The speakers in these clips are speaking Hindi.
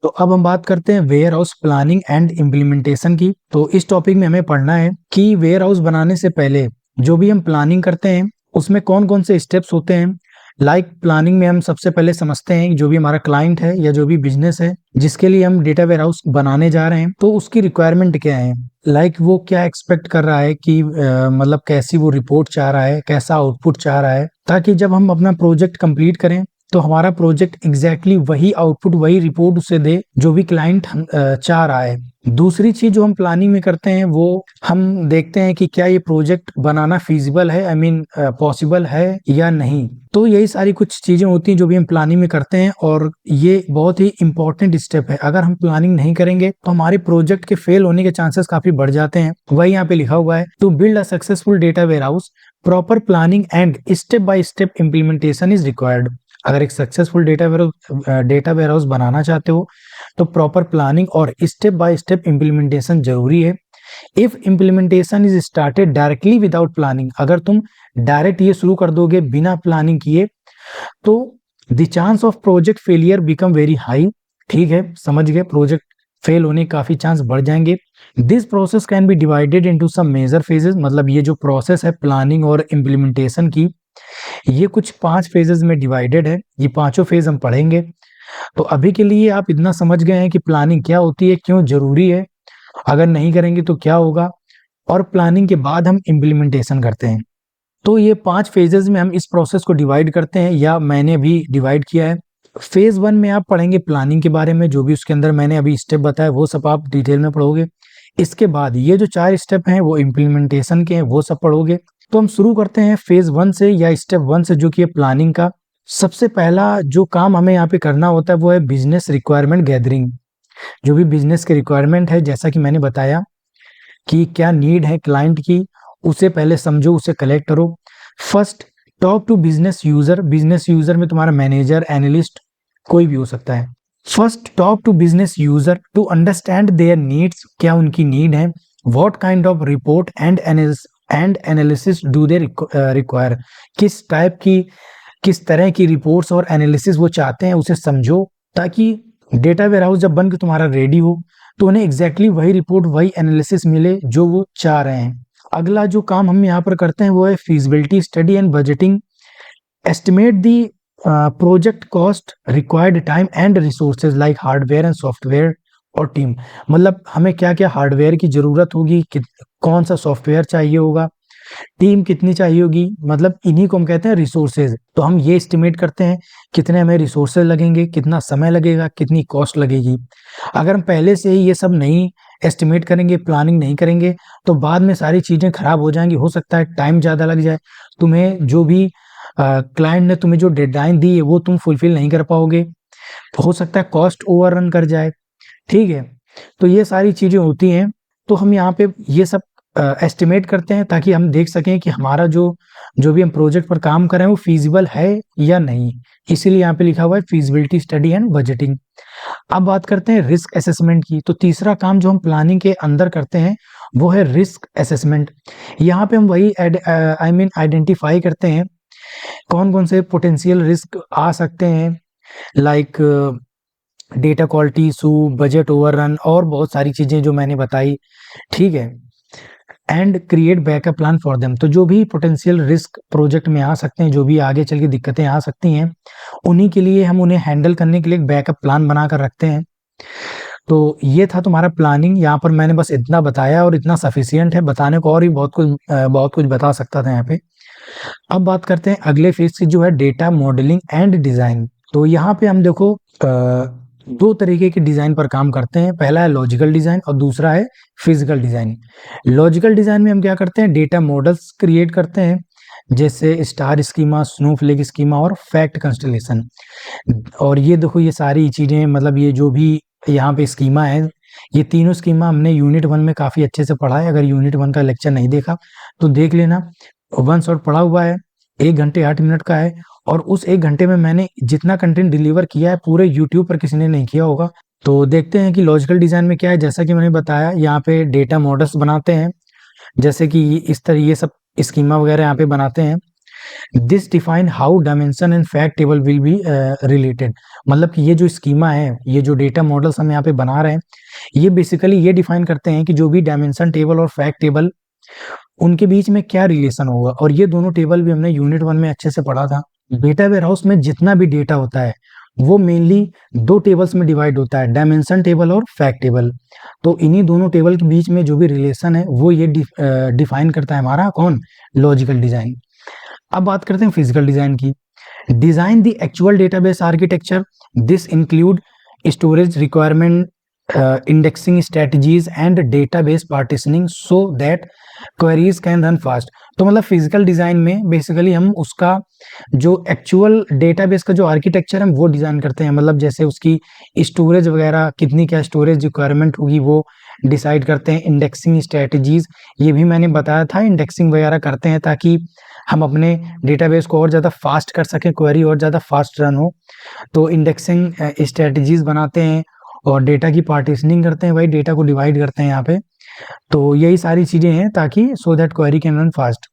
तो अब हम बात करते हैं warehouse planning and implementation की। तो इस टॉपिक में हमें पढ़ना है कि वेयर हाउस बनाने से पहले जो भी हम प्लानिंग करते हैं उसमें कौन कौन से स्टेप्स होते हैं। प्लानिंग में हम सबसे पहले समझते हैं कि जो भी हमारा क्लाइंट है या जो भी बिजनेस है जिसके लिए हम डेटा वेयर हाउस बनाने जा रहे हैं, तो उसकी रिक्वायरमेंट क्या है। वो क्या एक्सपेक्ट कर रहा है कि मतलब कैसी वो रिपोर्ट चाह रहा है, कैसा आउटपुट चाह रहा है, ताकि जब हम अपना प्रोजेक्ट कंप्लीट करें तो हमारा प्रोजेक्ट एग्जैक्टली वही आउटपुट, वही रिपोर्ट उसे दे जो भी क्लाइंट चाह रहा है। दूसरी चीज जो हम प्लानिंग में करते हैं वो हम देखते हैं कि क्या ये प्रोजेक्ट बनाना फीजिबल है, पॉसिबल है या नहीं। तो यही सारी कुछ चीजें होती हैं जो भी हम प्लानिंग में करते हैं, और ये बहुत ही इंपॉर्टेंट स्टेप है। अगर हम प्लानिंग नहीं करेंगे तो हमारे प्रोजेक्ट के फेल होने के चांसेस काफी बढ़ जाते हैं। वही यहाँ पे लिखा हुआ है, to build a successful data warehouse proper planning and step by step implementation is required. अगर एक सक्सेसफुल डेटा वेयर हाउस बनाना चाहते हो तो प्रॉपर प्लानिंग और स्टेप बाय स्टेप इम्प्लीमेंटेशन जरूरी है। If implementation is started directly without planning, अगर तुम डायरेक्ट ये शुरू कर दोगे बिना प्लानिंग किए तो the chance of project failure become very high. ठीक है, समझ गए, प्रोजेक्ट फेल होने के काफी चांस बढ़ जाएंगे। This process can be divided into some major phases, मतलब ये जो प्रोसेस है प्लानिंग और इम्प्लीमेंटेशन की, ये कुछ 5 फेजेस में डिवाइडेड है। ये पांचों फेज हम पढ़ेंगे। तो अभी के लिए आप इतना समझ गए हैं कि प्लानिंग क्या होती है, क्यों जरूरी है, अगर नहीं करेंगे तो क्या होगा, और प्लानिंग के बाद हम इम्प्लीमेंटेशन करते हैं। तो ये 5 फेजेस में हम इस प्रोसेस को डिवाइड करते हैं, या मैंने भी डिवाइड किया है। फेज 1 में आप पढ़ेंगे प्लानिंग के बारे में, जो भी उसके अंदर मैंने अभी स्टेप बताया वो सब आप डिटेल में पढ़ोगे। इसके बाद ये जो 4 स्टेप हैं वो इम्प्लीमेंटेशन के हैं, वो सब पढ़ोगे। तो हम शुरू करते हैं फेज 1 से, या स्टेप 1 से, जो कि है प्लानिंग का। सबसे पहला जो काम हमें यहाँ पे करना होता है वो है बिजनेस रिक्वायरमेंट गैदरिंग। जो भी बिजनेस की रिक्वायरमेंट है, जैसा कि मैंने बताया कि क्या नीड है क्लाइंट की, उसे पहले समझो, उसे कलेक्ट करो। First, talk to business user. Business user में तुम्हारा मैनेजर, एनालिस्ट, कोई भी हो सकता है। First, talk to business user to understand their needs. क्या उनकी नीड है। What kind of report and analysis do they require. किस टाइप की, किस तरह की रिपोर्ट्स और एनालिसिस वो चाहते हैं, उसे समझो, ताकि डेटा वेयरहाउस जब बनकर तुम्हारा रेडी हो तो उन्हें एग्जैक्टली वही रिपोर्ट, वही एनालिसिस मिले जो वो चाह रहे हैं। अगला जो काम हम यहाँ पर करते हैं वो है feasibility study and budgeting. Estimate the project cost, required time and resources like hardware and software और टीम। मतलब हमें क्या क्या हार्डवेयर की जरूरत होगी, कौन सा सॉफ्टवेयर चाहिए होगा, टीम कितनी चाहिए होगी, मतलब इन्हीं को हम कहते हैं रिसोर्सेज। तो हम ये एस्टिमेट करते हैं कितने हमें रिसोर्सेज लगेंगे, कितना समय लगेगा, कितनी कॉस्ट लगेगी। अगर हम पहले से ही ये सब नहीं एस्टिमेट करेंगे, प्लानिंग नहीं करेंगे, तो बाद में सारी चीजें खराब हो जाएंगी। हो सकता है टाइम ज्यादा लग जाए, तुम्हें जो भी क्लाइंट ने तुम्हें जो डेडलाइन दी है वो तुम फुलफिल नहीं कर पाओगे, तो हो सकता है कॉस्ट ओवररन कर जाए। ठीक है, तो ये सारी चीजें होती हैं। तो हम यहाँ पे ये सब एस्टिमेट करते हैं ताकि हम देख सकें कि हमारा जो जो भी हम प्रोजेक्ट पर काम कर रहे हैं वो फीजिबल है या नहीं। इसीलिए यहाँ पे लिखा हुआ है फिजिबिलिटी स्टडी एंड बजटिंग। अब बात करते हैं रिस्क असेसमेंट की। तो तीसरा काम जो हम प्लानिंग के अंदर करते हैं वो है रिस्क असेसमेंट। यहाँ पे हम वही आइडेंटिफाई करते हैं कौन कौन से पोटेंशियल रिस्क आ सकते हैं, like data quality issue, budget overrun और बहुत सारी चीजें जो मैंने बताई। ठीक है, and create backup plan for them. तो जो भी पोटेंशियल रिस्क प्रोजेक्ट में आ सकते हैं, जो भी आगे चल के दिक्कतें आ सकती हैं, उन्हीं के लिए हम उन्हें हैंडल करने के लिए एक बैकअप प्लान बनाकर रखते हैं। तो ये था तुम्हारा प्लानिंग। यहाँ पर मैंने बस इतना बताया और इतना सफिशियंट है, बताने को और भी बहुत कुछ बता सकता था यहाँ पे। अब बात करते हैं अगले फेज की, जो है डेटा मॉडलिंग एंड डिजाइन। तो यहाँ पे हम देखो 2 तरीके के डिजाइन पर काम करते हैं। पहला है लॉजिकल डिजाइन और दूसरा है फिजिकल डिजाइन। लॉजिकल डिजाइन में हम क्या करते हैं, डेटा मॉडल्स क्रिएट करते हैं, जैसे स्टार स्कीमा, स्नोफ्लेक स्कीमा और फैक्ट कंस्टलेशन। और ये देखो ये सारी चीजें, मतलब ये जो भी यहाँ पे स्कीमा है, ये तीनों स्कीमा हमने यूनिट 1 में काफी अच्छे से पढ़ा है। अगर यूनिट 1 का लेक्चर नहीं देखा तो देख लेना, 1 शॉट पढ़ा हुआ है, 1 घंटे 8 मिनट का है। और उस 1 घंटे में मैंने जितना कंटेंट डिलीवर किया है पूरे यूट्यूब पर किसी ने नहीं किया होगा। तो देखते हैं कि लॉजिकल डिजाइन में क्या है। जैसा कि मैंने बताया, यहाँ पे डेटा मॉडल्स बनाते हैं, जैसे कि इस तरह ये सब स्कीमा वगैरह यहाँ पे बनाते हैं। This define how dimension and fact table will be related. मतलब कि ये जो स्कीमा है, ये जो डेटा मॉडल्स हम यहाँ पे बना रहे हैं, ये बेसिकली ये डिफाइन करते हैं कि जो भी डायमेंशन टेबल और फैक्ट टेबल, उनके बीच में क्या रिलेशन होगा। और ये दोनों टेबल भी हमने यूनिट 1 में अच्छे से पढ़ा था। डेटा वेयरहाउस में जितना भी डेटा होता है वो मेनली 2 टेबल्स में डिवाइड होता है, डायमेंशन टेबल और फैक्ट टेबल। तो इन्हीं दोनों टेबल के बीच में जो भी रिलेशन है वो ये डिफाइन करता है हमारा कौन, लॉजिकल डिजाइन। अब बात करते हैं फिजिकल डिजाइन की। Design the actual database architecture, this include storage requirement, indexing strategies and database partitioning so that queries can run fast. तो मतलब फिजिकल डिजाइन में बेसिकली हम उसका जो एक्चुअल डेटाबेस का जो आर्किटेक्चर है वो डिजाइन करते हैं। मतलब जैसे उसकी स्टोरेज वगैरह कितनी क्या स्टोरेज रिक्वायरमेंट होगी वो डिसाइड करते हैं। इंडेक्सिंग स्ट्रेटजीज, ये भी मैंने बताया था, इंडेक्सिंग वगैरह करते हैं ताकि हम अपने डेटाबेस को और ज़्यादा फास्ट कर सकें, क्वेरी और ज़्यादा फास्ट रन हो। तो इंडेक्सिंग स्ट्रेटजीज बनाते हैं और डेटा की पार्टीशनिंग करते हैं, भाई डेटा को डिवाइड करते हैं यहाँ पे। तो यही सारी चीज़ें हैं ताकि so that query can run fast.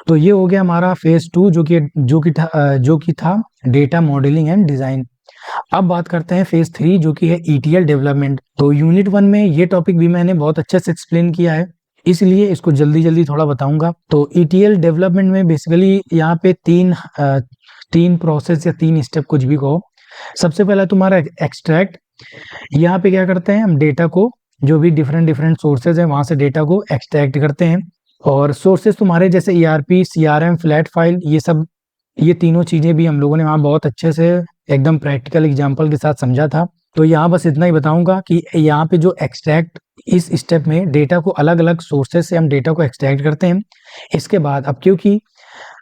तो ये हो गया हमारा फेज 2 जो कि था डेटा मॉडलिंग एंड डिजाइन। अब बात करते हैं फेज 3 जो कि है ETL डेवलपमेंट। तो यूनिट 1 में ये टॉपिक भी मैंने बहुत अच्छे से एक्सप्लेन किया है, इसलिए इसको जल्दी थोड़ा बताऊंगा। तो ETL डेवलपमेंट में बेसिकली यहाँ पे तीन प्रोसेस या 3 स्टेप कुछ भी कहो। सबसे पहला तुम्हारा एक्सट्रैक्ट। यहाँ पे क्या करते हैं हम, डेटा को जो भी डिफरेंट सोर्सेज हैं वहां से डेटा को एक्सट्रैक्ट करते हैं। और सोर्सेज तुम्हारे जैसे ERP, CRM, फ्लैट फाइल, ये तीनों चीजें भी हम लोगों ने वहाँ बहुत अच्छे से एकदम प्रैक्टिकल एग्जांपल के साथ समझा था। तो यहाँ बस इतना ही बताऊंगा कि यहाँ पे जो एक्सट्रैक्ट, इस स्टेप में डेटा को अलग अलग सोर्सेज से हम डेटा को एक्सट्रैक्ट करते हैं। इसके बाद अब क्योंकि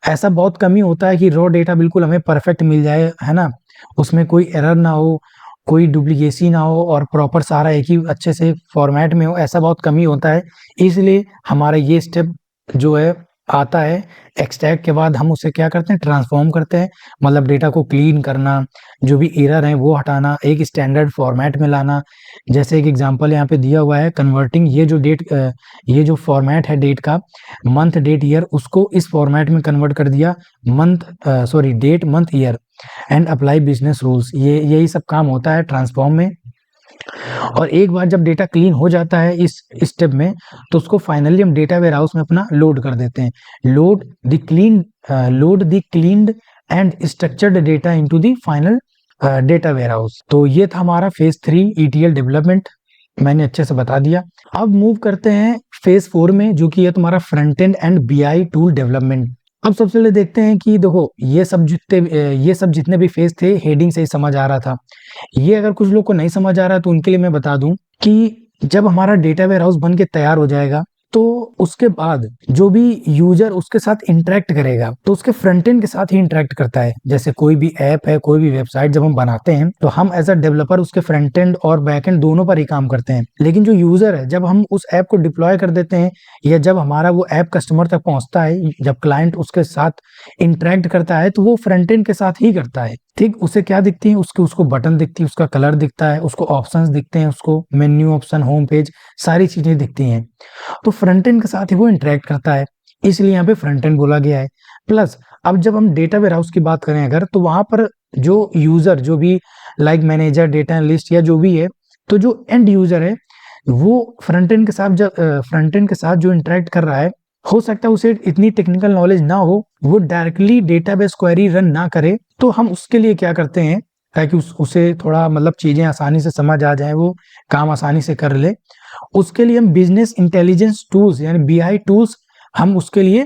ऐसा बहुत कम ही होता है कि रॉ डेटा बिल्कुल हमें परफेक्ट मिल जाए, है ना, उसमें कोई एरर ना हो, कोई डुप्लीकेसी ना हो और प्रॉपर सारा एक ही अच्छे से फॉर्मेट में हो, ऐसा बहुत कम ही होता है। इसलिए हमारा ये स्टेप जो है आता है। एक्सट्रैक्ट के बाद हम उसे क्या करते हैं, ट्रांसफॉर्म करते हैं। मतलब डेटा को क्लीन करना, जो भी एरर है वो हटाना, एक स्टैंडर्ड फॉर्मेट में लाना। जैसे एक एग्जांपल यहाँ पे दिया हुआ है, कन्वर्टिंग ये जो फॉर्मेट है डेट का, मंथ डेट ईयर, उसको इस फॉर्मेट में कन्वर्ट कर दिया, date month year and apply business rules. ये यही सब काम होता है ट्रांसफॉर्म में। और एक बार जब डेटा क्लीन हो जाता है इस स्टेप में, तो उसको फाइनली हम डेटा वेयरहाउस में अपना लोड कर देते हैं। Load the cleaned and structured data into the final data warehouse. तो ये था हमारा फेज 3 ETL डेवलपमेंट, मैंने अच्छे से बता दिया। अब मूव करते हैं फेज 4 में, जो कि है तुम्हारा front end BI tool development. अब सबसे पहले देखते हैं कि देखो ये सब जितने भी फेज थे, हेडिंग से ही समझ आ रहा था। ये अगर कुछ लोग को नहीं समझ आ रहा है तो उनके लिए मैं बता दूं कि जब हमारा डेटा वेयरहाउस बन के तैयार हो जाएगा, तो उसके बाद जो भी यूजर उसके साथ इंटरेक्ट करेगा, तो उसके फ्रंट एंड के साथ ही इंटरेक्ट करता है। जैसे कोई भी ऐप है, कोई भी वेबसाइट जब हम बनाते हैं, तो हम एज अ डेवलपर उसके फ्रंट एंड और बैक एंड दोनों पर ही काम करते हैं। लेकिन जो यूजर है, जब हम उस ऐप को डिप्लॉय कर देते हैं या जब हमारा वो ऐप कस्टमर तक पहुंचता है, जब क्लाइंट उसके साथ इंटरेक्ट करता है, तो वो फ्रंट एंड के साथ ही करता है। ठीक, उसे क्या दिखती है, उसको बटन दिखती है, उसका कलर दिखता है, उसको ऑप्शंस दिखते हैं, उसको मेन्यू ऑप्शन, होम पेज, सारी चीजें दिखती हैं। तो फ्रंट एंड के साथ ही वो इंटरेक्ट करता है, इसलिए यहाँ पे फ्रंट एंड बोला गया है। प्लस अब जब हम डेटा वेयरहाउस की बात करें अगर, तो वहां पर जो यूजर, जो भी लाइक मैनेजर, डेटा एनालिस्ट या जो भी है, तो जो एंड यूजर है वो फ्रंट एंड के साथ जो इंटरेक्ट कर रहा है, हो सकता है उसे इतनी टेक्निकल नॉलेज ना हो, वो डायरेक्टली डेटाबेस क्वेरी रन ना करे। तो हम उसके लिए क्या करते हैं, ताकि उसे थोड़ा मतलब चीजें आसानी से समझ आ जाए, वो काम आसानी से कर ले, उसके लिए हम बिजनेस इंटेलिजेंस टूल्स यानी BI टूल्स हम उसके लिए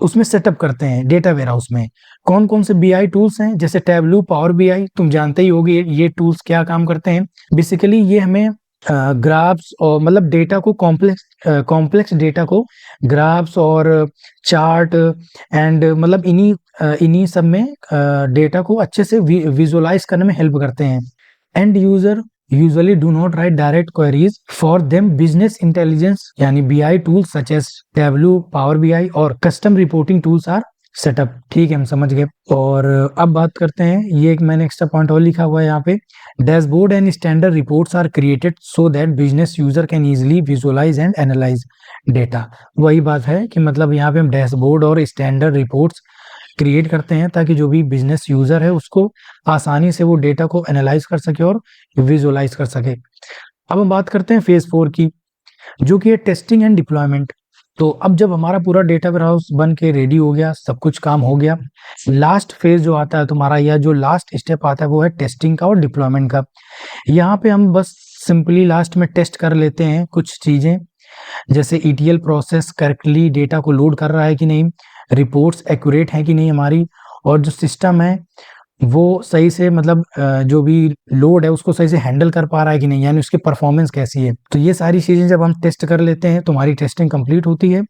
उसमें सेटअप करते हैं डेटा वेयरहाउस में। कौन कौन से BI टूल्स हैं, जैसे टैबलू, पावर BI, तुम जानते ही होगे ये टूल्स क्या काम करते हैं। बेसिकली ये हमें ग्राफ्स और मतलब डेटा को कॉम्प्लेक्स डेटा को ग्राफ्स और चार्ट एंड मतलब इन्हीं सब में डेटा को अच्छे से विजुअलाइज करने में हेल्प करते हैं। And user usually do not write direct queries for them. Business intelligence यानी BI tools such as Tableau, Power BI और custom reporting tools are setup. ठीक है, हम समझ गए। और अब बात करते हैं, ये एक मैंने एक्स्ट्रा पॉइंट और लिखा हुआ है यहाँ पे, dashboard and standard reports are created so that business user can easily visualise and analyse data. वही बात है कि मतलब यहाँ पे हम डैशबोर्ड और स्टैंडर्ड रिपोर्ट्स क्रिएट करते हैं ताकि जो भी बिजनेस यूजर है उसको आसानी से वो डेटा को एनालाइज कर सके और विजुअलाइज कर सके। अब हम बात करते हैं फेज 4 की, जो कि है टेस्टिंग एंड डिप्लॉयमेंट। तो अब जब हमारा पूरा डेटा वेयरहाउस बन के रेडी हो गया, सब कुछ काम हो गया, लास्ट फेज जो आता है तुम्हारा, या जो लास्ट स्टेप आता है वो है टेस्टिंग का और डिप्लॉयमेंट का। यहाँ पे हम बस सिंपली लास्ट में टेस्ट कर लेते हैं कुछ चीजें, जैसे ETL प्रोसेस करेक्टली डेटा को लोड कर रहा है कि नहीं, रिपोर्ट्स एक्यूरेट है कि नहीं हमारी, और जो सिस्टम है वो सही से मतलब जो भी लोड है उसको सही से हैंडल कर पा रहा है कि नहीं, यानी उसकी परफॉर्मेंस कैसी है। तो ये सारी चीजें जब हम टेस्ट कर लेते हैं तो हमारी टेस्टिंग कंप्लीट होती है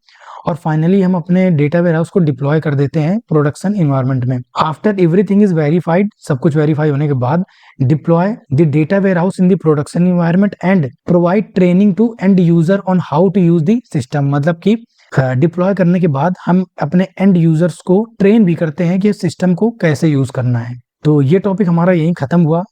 और फाइनली हम अपने डेटा वेयरहाउस को डिप्लॉय कर देते हैं प्रोडक्शन इन्वायरमेंट में। आफ्टर एवरीथिंग इज वेरीफाइड, सब कुछ वेरीफाई होने के बाद deploy the data warehouse in the production environment and provide training to end user on how to use the system. मतलब कि डिप्लॉय करने के बाद हम अपने एंड यूजर्स को ट्रेन भी करते हैं कि सिस्टम को कैसे यूज करना है। तो ये टॉपिक हमारा यहीं खत्म हुआ।